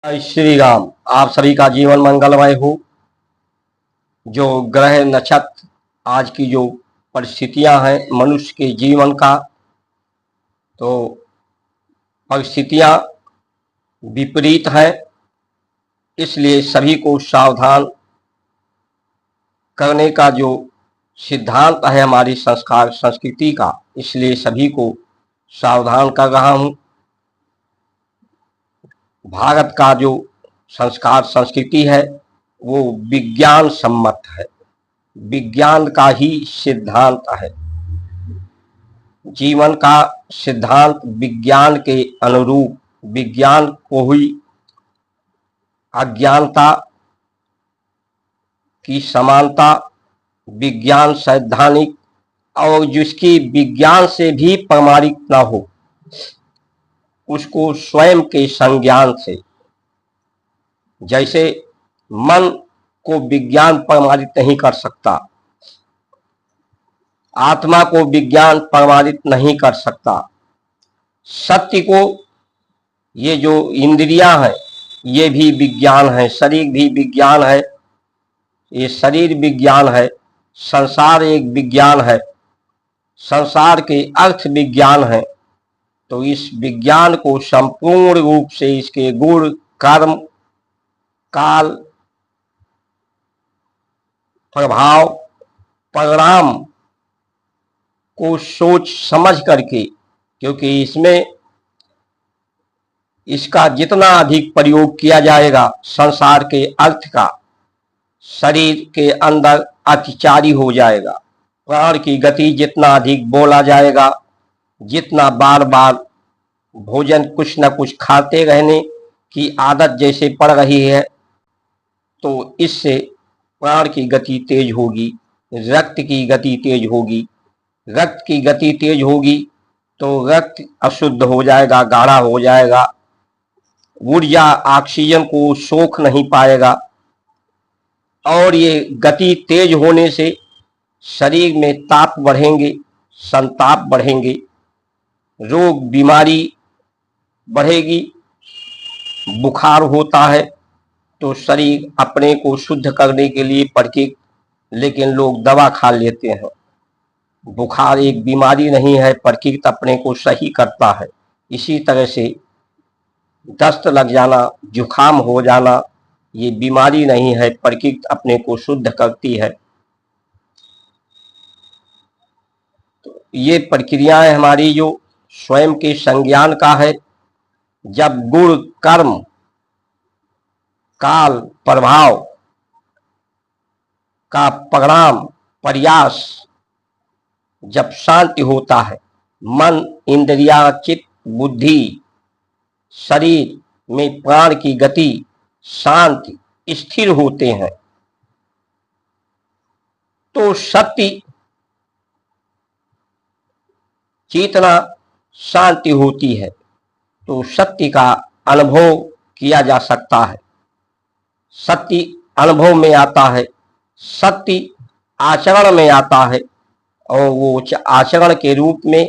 जय श्री राम। आप सभी का जीवन मंगलमय हो। जो ग्रह नक्षत्र आज की जो परिस्थितियां हैं मनुष्य के जीवन का, तो परिस्थितियां विपरीत हैं। इसलिए सभी को सावधान करने का जो सिद्धांत है हमारी संस्कार संस्कृति का, इसलिए सभी को सावधान कर रहा हूं। भारत का जो संस्कार संस्कृति है वो विज्ञान सम्मत है, विज्ञान का ही सिद्धांत है। जीवन का सिद्धांत विज्ञान के अनुरूप, विज्ञान को ही अज्ञानता की समानता, विज्ञान सैद्धांतिक और जिसकी विज्ञान से भी प्रमाणित न हो उसको स्वयं के संज्ञान से, जैसे मन को विज्ञान प्रमाणित नहीं कर सकता, आत्मा को विज्ञान प्रमाणित नहीं कर सकता, सत्य को, ये जो इंद्रियां हैं ये भी विज्ञान है, शरीर भी विज्ञान है, ये शरीर विज्ञान है, संसार एक विज्ञान है, संसार के अर्थ विज्ञान है। तो इस विज्ञान को संपूर्ण रूप से इसके गुण, कर्म, काल, प्रभाव, परिणाम को सोच समझ करके, क्योंकि इसमें इसका जितना अधिक प्रयोग किया जाएगा संसार के अर्थ का, शरीर के अंदर अतिचारी हो जाएगा। प्राण की गति जितना अधिक बोला जाएगा, जितना बार बार भोजन कुछ न कुछ खाते रहने की आदत जैसे पड़ रही है, तो इससे प्राण की गति तेज होगी, रक्त की गति तेज होगी। रक्त की गति तेज होगी तो रक्त अशुद्ध हो जाएगा, गाढ़ा हो जाएगा, ऊर्जा ऑक्सीजन को सोख नहीं पाएगा, और ये गति तेज होने से शरीर में ताप बढ़ेंगे, संताप बढ़ेंगे, रोग बीमारी बढ़ेगी। बुखार होता है तो शरीर अपने को शुद्ध करने के लिए पड़के, लेकिन लोग दवा खा लेते हैं। बुखार एक बीमारी नहीं है, प्रकृति अपने को सही करता है। इसी तरह से दस्त लग जाना, जुखाम हो जाना, ये बीमारी नहीं है, प्रकृति अपने को शुद्ध करती है। तो ये प्रक्रियाएं हमारी जो स्वयं के संज्ञान का है। जब गुण, कर्म, काल, प्रभाव का परिणाम, प्रयास जब शांति होता है, मन, इंद्रिया, चित्त, बुद्धि, शरीर में प्राण की गति शांति स्थिर होते हैं, तो सत्य, चेतना शांति होती है, तो सत्य का अनुभव किया जा सकता है। सत्य अनुभव में आता है, सत्य आचरण में आता है, और वो आचरण के रूप में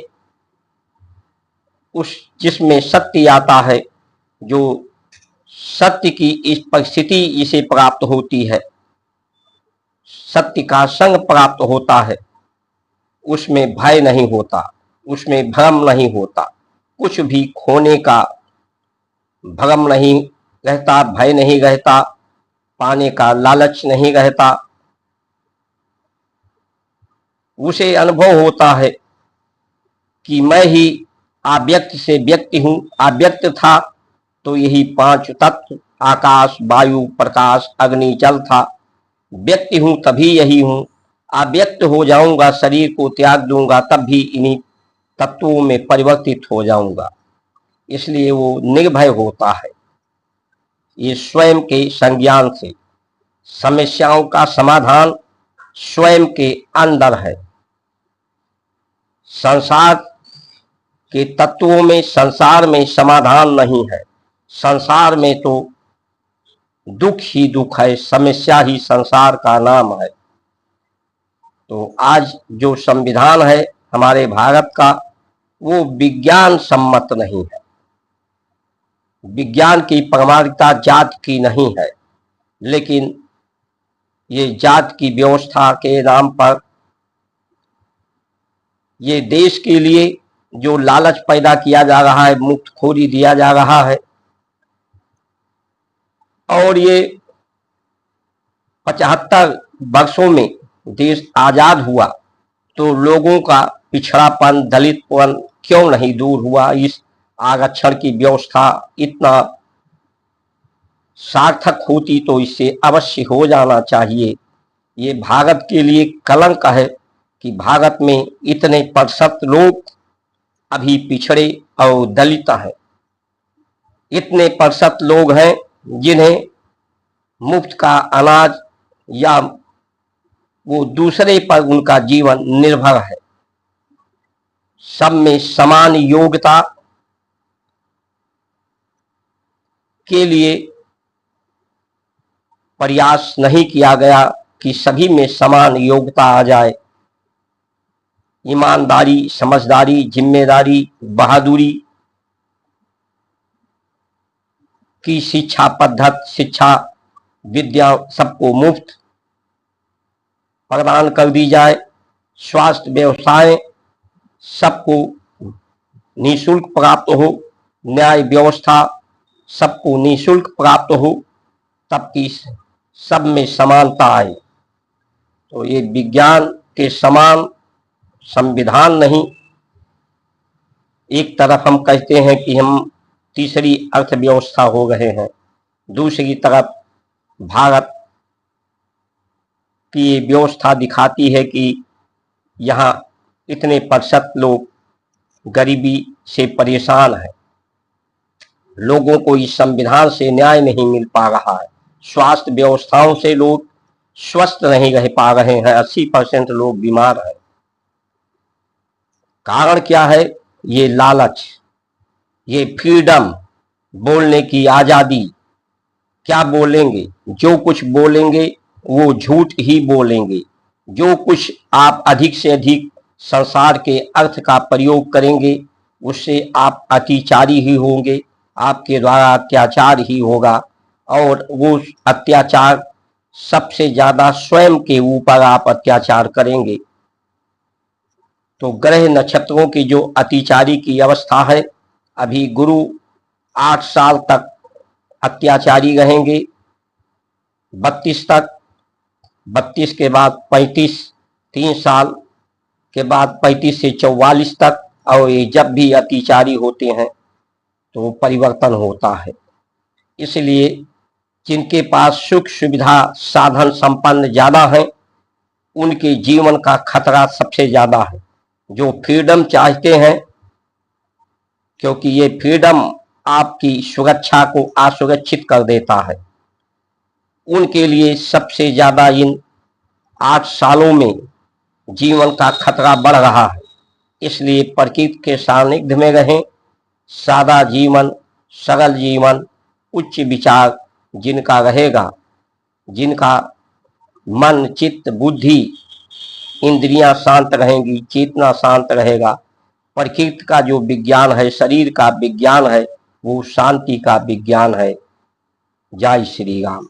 उस जिसमें सत्य आता है, जो सत्य की इस परिस्थिति इसे प्राप्त होती है, सत्य का संग प्राप्त होता है, उसमें भय नहीं होता, उसमें भ्रम नहीं होता, कुछ भी खोने का भ्रम नहीं रहता, भय नहीं रहता, पाने का लालच नहीं रहता। उसे अनुभव होता है कि मैं ही अव्यक्त से व्यक्ति हूं। अव्यक्त था तो यही पांच तत्व आकाश, वायु, प्रकाश, अग्नि, जल था। व्यक्ति हूं तभी यही हूं। अव्यक्त हो जाऊंगा, शरीर को त्याग दूंगा, तब भी इन्हीं तत्वों में परिवर्तित हो जाऊंगा। इसलिए वो निर्भय होता है। ये स्वयं के संज्ञान से समस्याओं का समाधान स्वयं के अंदर है। संसार के तत्वों में, संसार में समाधान नहीं है। संसार में तो दुख ही दुख है, समस्या ही संसार का नाम है। तो आज जो संविधान है हमारे भारत का, वो विज्ञान सम्मत नहीं है। विज्ञान की प्रामाणिकता जात की नहीं है, लेकिन ये जात की व्यवस्था के नाम पर ये देश के लिए जो लालच पैदा किया जा रहा है, मुफ्तखोरी दिया जा रहा है। और ये 75 वर्षों में देश आजाद हुआ तो लोगों का पिछड़ापन, दलितपन क्यों नहीं दूर हुआ? इस आरक्षण की व्यवस्था इतना सार्थक होती तो इससे अवश्य हो जाना चाहिए। ये भारत के लिए कलंक है कि भारत में इतने प्रतिशत लोग अभी पिछड़े और दलित हैं। इतने प्रतिशत लोग हैं जिन्हें मुफ्त का अनाज या वो दूसरे पर उनका जीवन निर्भर है। सब में समान योग्यता के लिए प्रयास नहीं किया गया कि सभी में समान योग्यता आ जाए। ईमानदारी, समझदारी, जिम्मेदारी, बहादुरी की शिक्षा पद्धति, शिक्षा विद्या सबको मुफ्त प्रदान कर दी जाए। स्वास्थ्य व्यवस्थाएं सबको निःशुल्क प्राप्त हो, न्याय व्यवस्था सबको निःशुल्क प्राप्त हो, तब की सब में समानता आए। तो ये विज्ञान के समान संविधान नहीं। एक तरफ हम कहते हैं कि हम तीसरी अर्थव्यवस्था हो गए हैं, दूसरी तरफ भारत की ये व्यवस्था दिखाती है कि यहाँ इतने प्रतिशत लोग गरीबी से परेशान हैं। लोगों को इस संविधान से न्याय नहीं मिल पा रहा है। स्वास्थ्य व्यवस्थाओं से लोग स्वस्थ नहीं रह पा रहे हैं। 80% लोग बीमार हैं। कारण क्या है? ये लालच, ये फ्रीडम, बोलने की आजादी। क्या बोलेंगे? जो कुछ बोलेंगे वो झूठ ही बोलेंगे। जो कुछ आप अधिक से अधिक संसार के अर्थ का प्रयोग करेंगे उससे आप अत्याचारी ही होंगे, आपके द्वारा अत्याचार ही होगा। और वो अत्याचार सबसे ज्यादा स्वयं के ऊपर आप अत्याचार करेंगे। तो ग्रह नक्षत्रों की जो अत्याचारी की अवस्था है, अभी गुरु 8 साल तक अत्याचारी रहेंगे, 32 तक, 32 के बाद 35, 3 साल के बाद 35 से 44 तक। और ये जब भी अत्याचारी होते हैं तो परिवर्तन होता है। इसलिए जिनके पास सुख सुविधा साधन संपन्न ज्यादा है उनके जीवन का खतरा सबसे ज्यादा है। जो फ्रीडम चाहते हैं, क्योंकि ये फ्रीडम आपकी सुरक्षा को असुरक्षित कर देता है, उनके लिए सबसे ज्यादा इन 8 सालों में जीवन का खतरा बढ़ रहा है। इसलिए प्रकृति के सानिध्य में रहें। सादा जीवन, सरल जीवन, उच्च विचार जिनका रहेगा, जिनका मन, चित्त, बुद्धि, इंद्रियां शांत रहेंगी, चेतना शांत रहेगा, प्रकृति का जो विज्ञान है, शरीर का विज्ञान है, वो शांति का विज्ञान है। जय श्री राम।